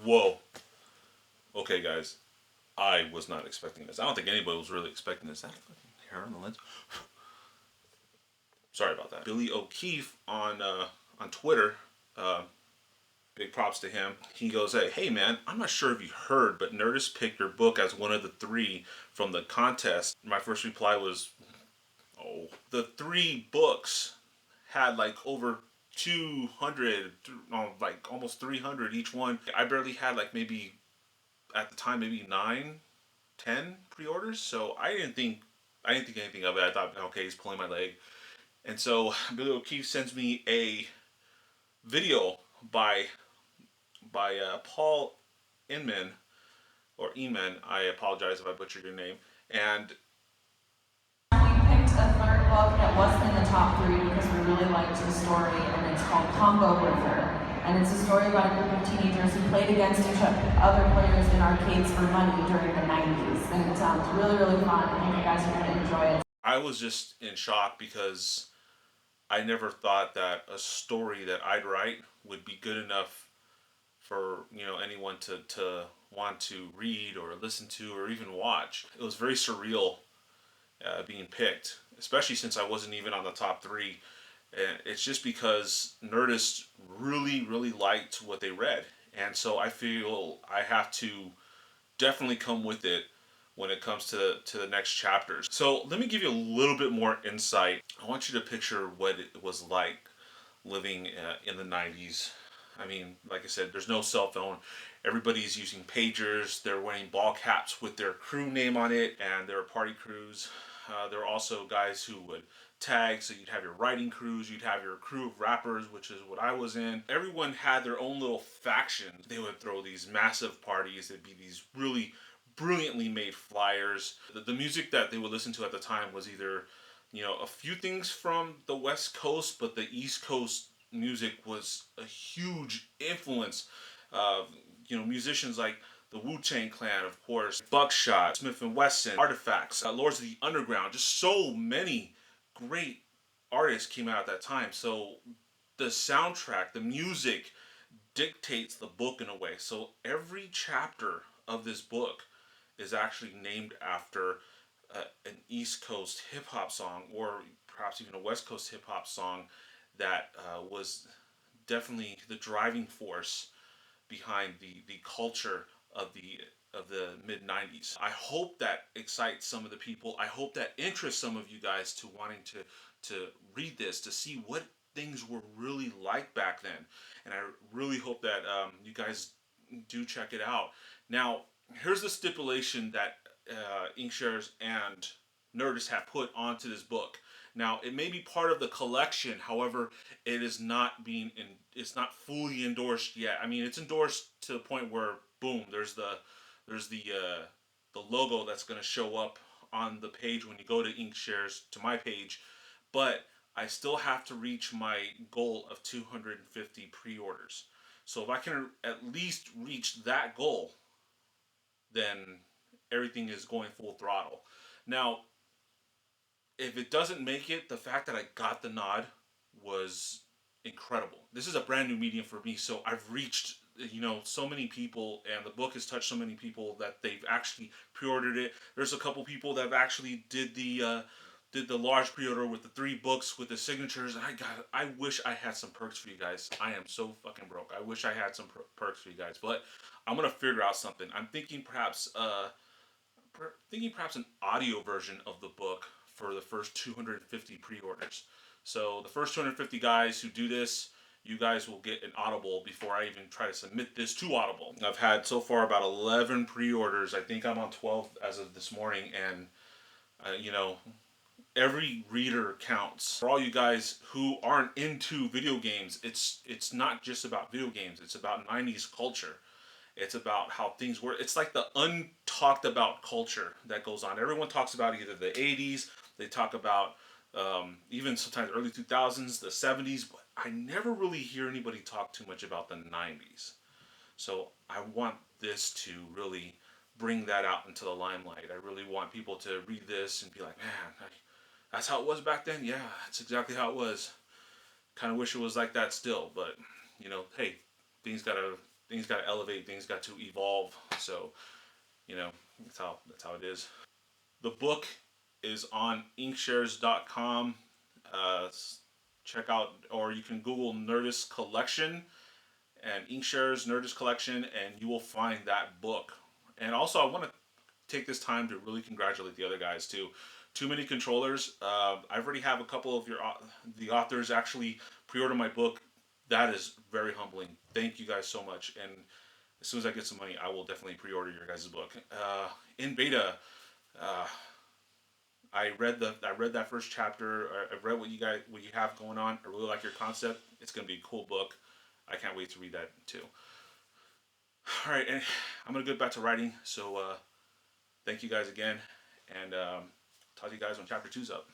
whoa. Okay, guys. I was not expecting this. I don't think anybody was really expecting this. That fucking hair on the lens. Sorry about that. Billy O'Keefe on Twitter. Uh, Big props to him. He goes, hey man, I'm not sure if you heard, but Nerdist picked your book as one of the 3 from the contest. My first reply was, oh. The 3 books had like over 200, like almost 300 each one. I barely had like maybe, at the time, maybe 9, 10 pre-orders. So I didn't think anything of it. I thought, okay, he's pulling my leg. And so Billy O'Keefe sends me a video by Paul Inman or Eman. I apologize if I butchered your name. And we picked a third book that wasn't in the top 3 because we really liked the story, and it's called Kombo Breaker. And it's a story about a group of teenagers who played against other players in arcades for money during the 90s. And it sounds really, really fun. I think you guys are going to enjoy it. I was just in shock because I never thought that a story that I'd write would be good enough for anyone to want to read or listen to or even watch. It was very surreal being picked, especially since I wasn't even on the top 3. And it's just because Nerdist really, really liked what they read, and so I feel I have to definitely come with it when it comes to the next chapters. So let me give you a little bit more insight. I want you to picture what it was like living in the 90s. I mean, like I said, there's no cell phone. Everybody's using pagers. They're wearing ball caps with their crew name on it, and there are party crews. There are also guys who would tag, so you'd have your writing crews, you'd have your crew of rappers, which is what I was in. Everyone had their own little factions. They would throw these massive parties. There'd be these really brilliantly made flyers. The music that they would listen to at the time was either, a few things from the West Coast, but the East Coast music was a huge influence. Musicians like the Wu-Tang Clan, of course, Buckshot, Smith and Wesson, Artifacts, Lords of the Underground. Just so many great artists came out at that time. So the soundtrack, the music dictates the book in a way. So every chapter of this book is actually named after an East Coast hip hop song, or perhaps even a West Coast hip hop song that was definitely the driving force behind the culture of the mid 90s. I hope that excites some of the people. I hope that interests some of you guys to wanting to read this, to see what things were really like back then. And I really hope that you guys do check it out. Now, here's the stipulation that Inkshares and Nerdist have put onto this book. Now, it may be part of the collection, however, it is not it's not fully endorsed yet. I mean, it's endorsed to the point where, boom, there's the logo that's going to show up on the page when you go to Inkshares, to my page, but I still have to reach my goal of 250 pre-orders. So if I can at least reach that goal, then everything is going full throttle. Now, if it doesn't make it, the fact that I got the nod was incredible. This is a brand new medium for me, so I've reached so many people, and the book has touched so many people that they've actually pre-ordered it. There's a couple people that have actually did the large pre-order with the 3 books with the signatures. I wish I had some perks for you guys. I am so fucking broke. I wish I had some perks for you guys, but I'm gonna figure out something. I'm thinking perhaps an audio version of the book for the first 250 pre-orders. So the first 250 guys who do this, you guys will get an Audible before I even try to submit this to Audible. I've had so far about 11 pre-orders. I think I'm on 12 as of this morning, and every reader counts. For all you guys who aren't into video games, it's not just about video games. It's about 90s culture. It's about how things were. It's like the untalked about culture that goes on. Everyone talks about either the 80s, they talk about even sometimes early 2000s, the 70s, but I never really hear anybody talk too much about the 90s. So I want this to really bring that out into the limelight. I really want people to read this and be like, man, that's how it was back then? Yeah, that's exactly how it was. Kind of wish it was like that still, but, hey, things gotta things got to elevate, things got to evolve. So that's how it is. The book is on inkshares.com. Uh, Check out, or you can Google Nerdist Collection and Inkshares Nerdist Collection, and you will find that book. And also, I want to take this time to really congratulate the other guys too. Too Many Controllers. I already have a couple of the authors actually pre-order my book. That is very humbling. Thank you guys so much. And as soon as I get some money, I will definitely pre-order your guys' book. In beta, uh, I read that first chapter. I read what you have going on. I really like your concept. It's gonna be a cool book. I can't wait to read that too. All right, and I'm gonna get back to writing. So thank you guys again, and talk to you guys when chapter two's up.